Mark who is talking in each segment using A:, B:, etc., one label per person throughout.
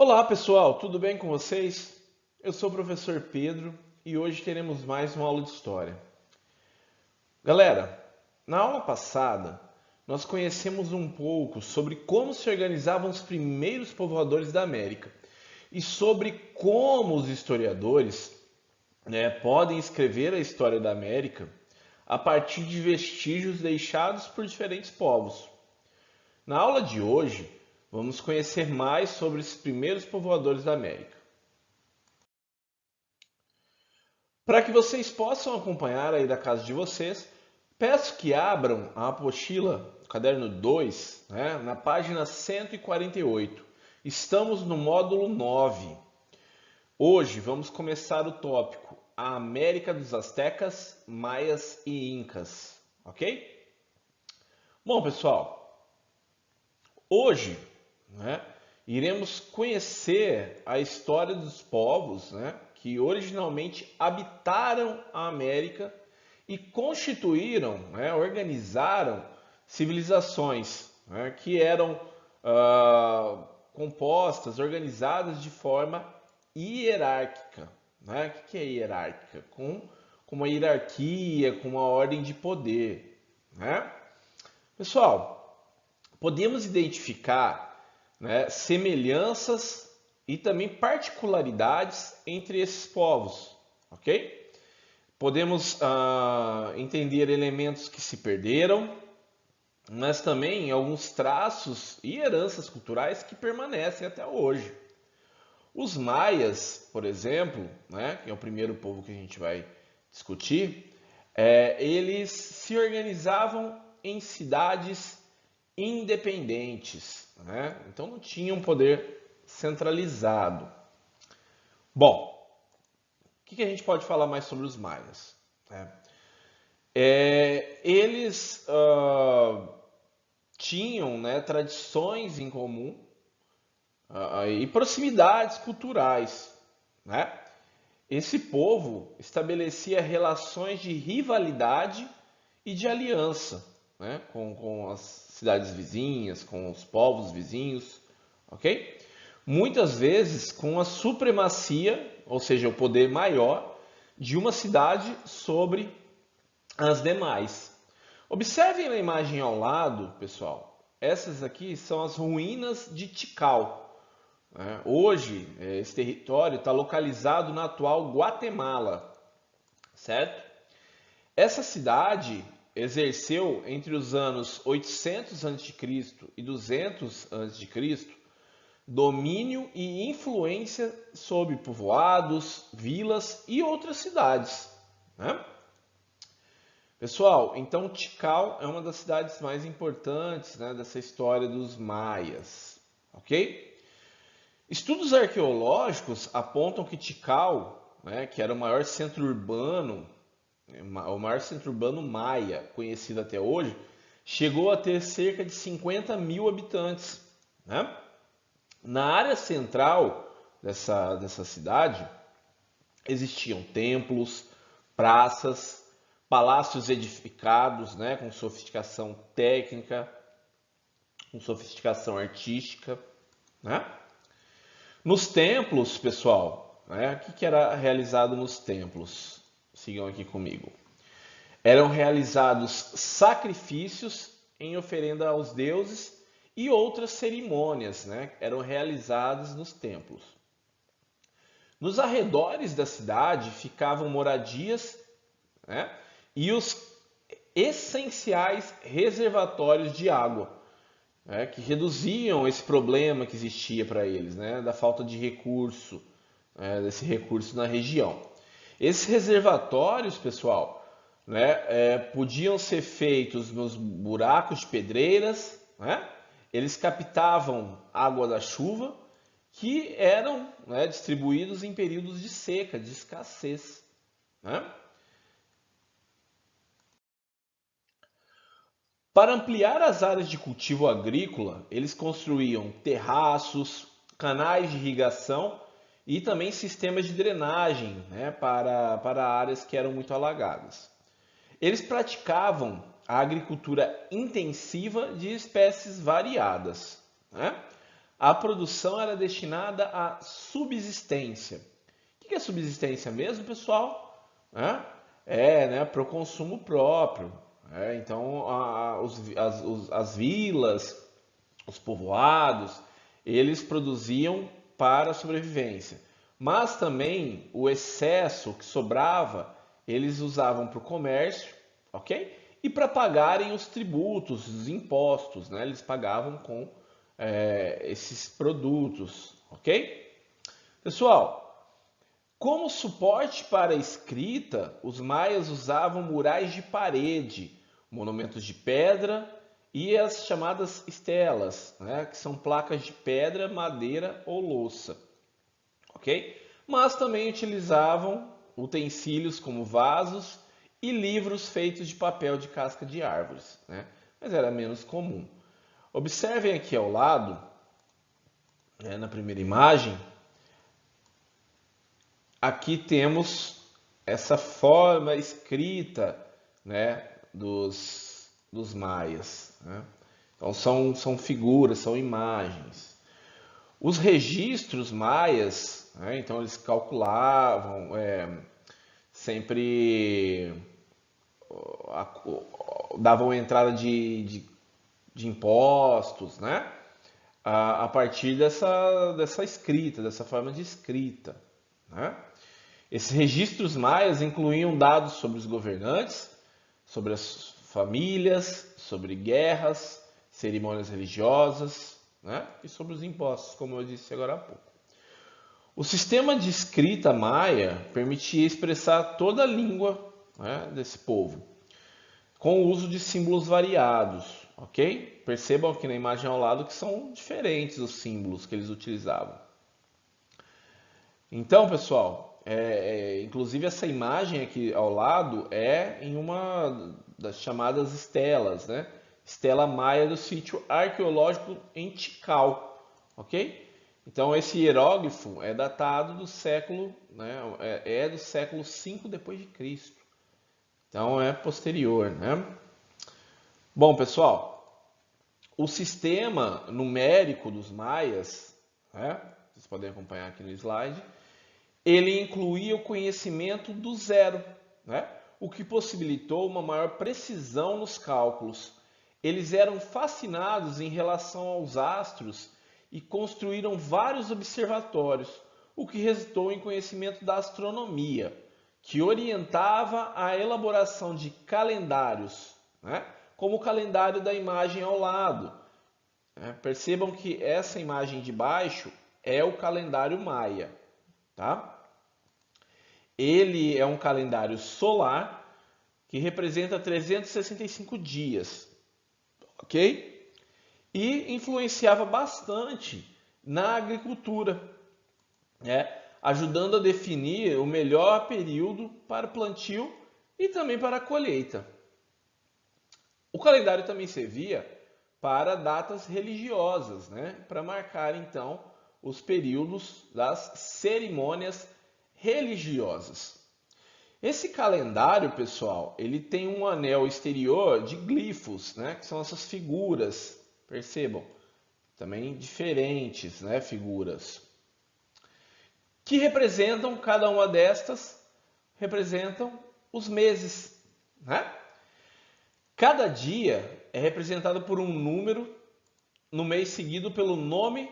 A: Olá pessoal, tudo bem com vocês? Eu sou o professor Pedro e hoje teremos mais uma aula de história. Galera, na aula passada nós conhecemos um pouco sobre como se organizavam os primeiros povoadores da América e sobre como os historiadores, podem escrever a história da América a partir de vestígios deixados por diferentes povos. Na aula de hoje, vamos conhecer mais sobre esses primeiros povoadores da América. Para que vocês possam acompanhar aí da casa de vocês, peço que abram a apostila, o caderno 2, na página 148. Estamos no módulo 9. Hoje vamos começar o tópico A América dos Aztecas, Maias e Incas, ok? Bom, pessoal, hoje iremos conhecer a história dos povos que originalmente habitaram a América e constituíram, organizaram civilizações que eram compostas, organizadas de forma hierárquica. O que é hierárquica? Com uma hierarquia, com uma ordem de poder. Pessoal, podemos identificar semelhanças e também particularidades entre esses povos, ok? Podemos entender elementos que se perderam, mas também alguns traços e heranças culturais que permanecem até hoje. Os maias, por exemplo, que é o primeiro povo que a gente vai discutir, eles se organizavam em cidades independentes, então não tinham poder centralizado. Bom, o que a gente pode falar mais sobre os maias? Eles tinham tradições em comum e proximidades culturais. Esse povo estabelecia relações de rivalidade e de aliança com as cidades vizinhas, com os povos vizinhos, ok? Muitas vezes com a supremacia, ou seja, o poder maior de uma cidade sobre as demais. Observem a imagem ao lado, pessoal. Essas aqui são as ruínas de Tikal. Hoje, esse território está localizado na atual Guatemala, certo? Essa cidade exerceu entre os anos 800 a.C. e 200 a.C. domínio e influência sobre povoados, vilas e outras cidades. Pessoal, então Tikal é uma das cidades mais importantes dessa história dos maias, ok? Estudos arqueológicos apontam que Tikal, que era o maior centro urbano maia conhecido até hoje, chegou a ter cerca de 50 mil habitantes. Na área central dessa cidade existiam templos, praças, palácios edificados com sofisticação técnica, com sofisticação artística. Nos templos, pessoal, o que era realizado nos templos? Sigam aqui comigo. Eram realizados sacrifícios em oferenda aos deuses e outras cerimônias eram realizadas nos templos. Nos arredores da cidade ficavam moradias e os essenciais reservatórios de água, que reduziam esse problema que existia para eles, da falta de recurso, desse recurso na região. Esses reservatórios, pessoal, podiam ser feitos nos buracos de pedreiras, eles captavam água da chuva, que eram distribuídos em períodos de seca, de escassez. Para ampliar as áreas de cultivo agrícola, eles construíam terraços, canais de irrigação e também sistemas de drenagem para áreas que eram muito alagadas. Eles praticavam a agricultura intensiva de espécies variadas. a produção era destinada à subsistência. O que é subsistência mesmo, pessoal? Né, para o consumo próprio. Então, as vilas, os povoados, eles produziam para a sobrevivência. Mas também o excesso que sobrava, eles usavam para o comércio, ok? E para pagarem os tributos, os impostos, né? Eles pagavam com esses produtos, ok? Pessoal, como suporte para a escrita, os maias usavam murais de parede, monumentos de pedra e as chamadas estelas, né, que são placas de pedra, madeira ou louça, ok? Mas também utilizavam utensílios como vasos e livros feitos de papel de casca de árvores, né? Mas era menos comum. Observem aqui ao lado, né, na primeira imagem, aqui temos essa forma escrita, né, dos maias, né? Então são figuras, são imagens. Os registros maias, né, então eles calculavam sempre davam entrada de impostos, né, a partir dessa escrita, dessa forma de escrita, né? Esses registros maias incluíam dados sobre os governantes, sobre as famílias, sobre guerras, cerimônias religiosas, né? E sobre os impostos, como eu disse agora há pouco. O sistema de escrita maia permitia expressar toda a língua, né, desse povo, com o uso de símbolos variados, ok? Percebam aqui na imagem ao lado que são diferentes os símbolos que eles utilizavam. Então, pessoal, inclusive essa imagem aqui ao lado é em uma das chamadas estelas, né? Estela maia do sítio arqueológico em Tikal, ok? Então esse hieróglifo é datado do século, né? Do século V depois de Cristo. Então é posterior, né? Bom, pessoal, o sistema numérico dos maias, né? Vocês podem acompanhar aqui no slide. Ele incluía o conhecimento do zero, né? O que possibilitou uma maior precisão nos cálculos. Eles eram fascinados em relação aos astros e construíram vários observatórios, o que resultou em conhecimento da astronomia, que orientava a elaboração de calendários, né? Como o calendário da imagem ao lado. Percebam que essa imagem de baixo é o calendário maia. Tá? Ele é um calendário solar que representa 365 dias, ok? E influenciava bastante na agricultura, né? Ajudando a definir o melhor período para o plantio e também para a colheita. O calendário também servia para datas religiosas, né? Para marcar então os períodos das cerimônias religiosas. Esse calendário, pessoal, ele tem um anel exterior de glifos, né, que são essas figuras, percebam, também diferentes, né, figuras, que representam, cada uma destas, representam os meses, né? Cada dia é representado por um número no mês seguido pelo nome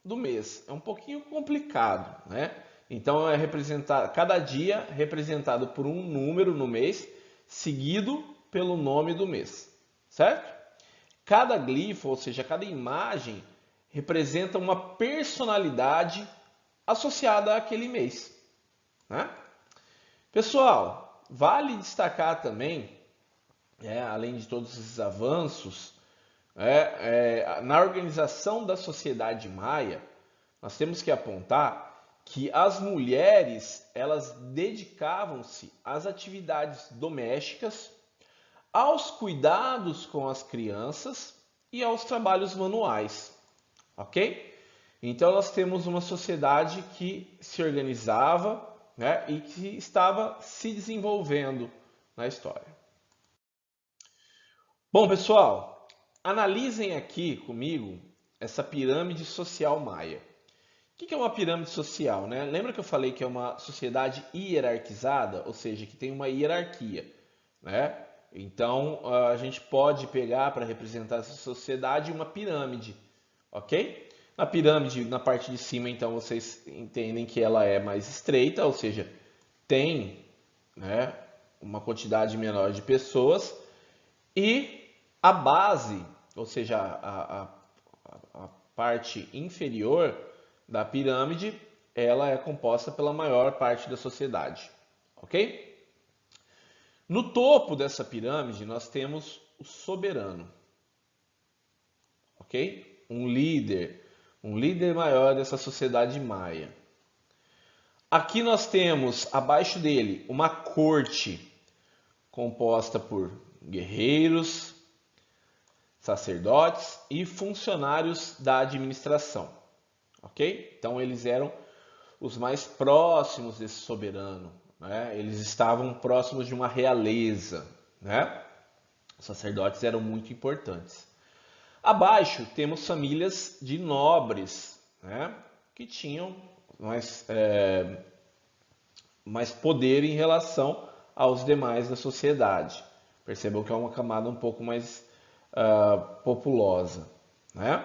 A: do mês. É um pouquinho complicado, né? Então cada dia representado por um número no mês, seguido pelo nome do mês, certo? Cada glifo, ou seja, cada imagem, representa uma personalidade associada àquele mês, né? Pessoal, vale destacar também, além de todos esses avanços, na organização da sociedade maia, nós temos que apontar que as mulheres, elas dedicavam-se às atividades domésticas, aos cuidados com as crianças e aos trabalhos manuais, ok? Então nós temos uma sociedade que se organizava, né, e que estava se desenvolvendo na história. Bom, pessoal, analisem aqui comigo essa pirâmide social maia. O que é uma pirâmide social, né? Lembra que eu falei que é uma sociedade hierarquizada, ou seja, que tem uma hierarquia, né? Então, a gente pode pegar para representar essa sociedade uma pirâmide, ok? Na pirâmide, na parte de cima, então, vocês entendem que ela é mais estreita, ou seja, tem, né, uma quantidade menor de pessoas, e a base, ou seja, a parte inferior da pirâmide, ela é composta pela maior parte da sociedade, ok? No topo dessa pirâmide, nós temos o soberano, ok? Um líder maior dessa sociedade maia. Aqui nós temos, abaixo dele, uma corte composta por guerreiros, sacerdotes e funcionários da administração, ok? Então eles eram os mais próximos desse soberano, né? Eles estavam próximos de uma realeza, né? Os sacerdotes eram muito importantes. Abaixo temos famílias de nobres, né? Que tinham mais poder em relação aos demais da sociedade. Percebam que é uma camada um pouco mais populosa, né?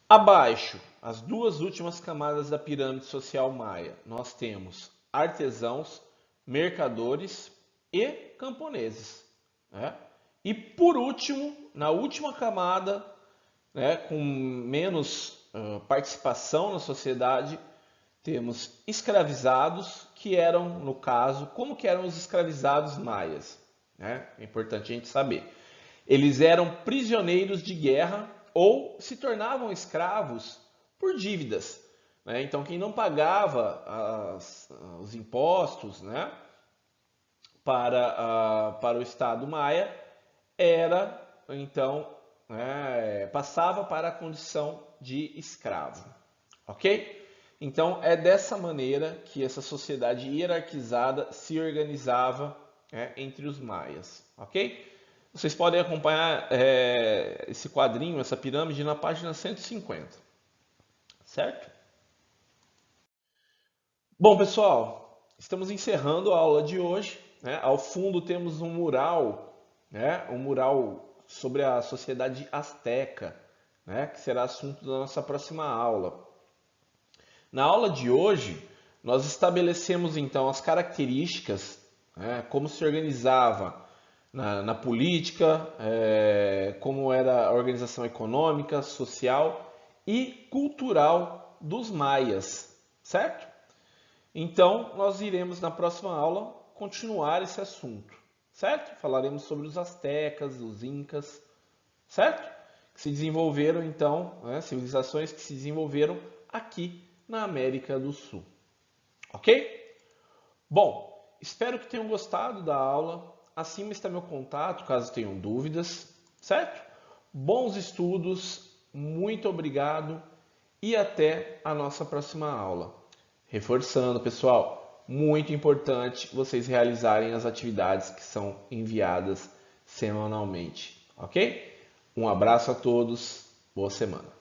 A: Abaixo, as duas últimas camadas da pirâmide social maia, nós temos artesãos, mercadores e camponeses, né? E por último, na última camada, né, com menos participação na sociedade, temos escravizados, que eram, no caso, como que eram os escravizados maias, né? É importante a gente saber. Eles eram prisioneiros de guerra ou se tornavam escravos por dívidas, né? Então, quem não pagava os impostos, né, para o Estado maia era, então, passava para a condição de escravo, ok? Então, é dessa maneira que essa sociedade hierarquizada se organizava, né, entre os maias, ok? Vocês podem acompanhar esse quadrinho, essa pirâmide, na página 150, certo? Bom, pessoal, estamos encerrando a aula de hoje, né? Ao fundo temos um mural, né? Um mural sobre a sociedade asteca, né? Que será assunto da nossa próxima aula. Na aula de hoje, nós estabelecemos então as características, né? Como se organizava na política, como era a organização econômica, social e cultural dos maias, certo? Então, nós iremos na próxima aula continuar esse assunto, certo? Falaremos sobre os astecas, os incas, certo? Que se desenvolveram então, né, civilizações que se desenvolveram aqui na América do Sul, ok? Bom, espero que tenham gostado da aula. Acima está meu contato, caso tenham dúvidas, certo? Bons estudos, muito obrigado e até a nossa próxima aula. Reforçando, pessoal, muito importante vocês realizarem as atividades que são enviadas semanalmente, ok? Um abraço a todos, boa semana.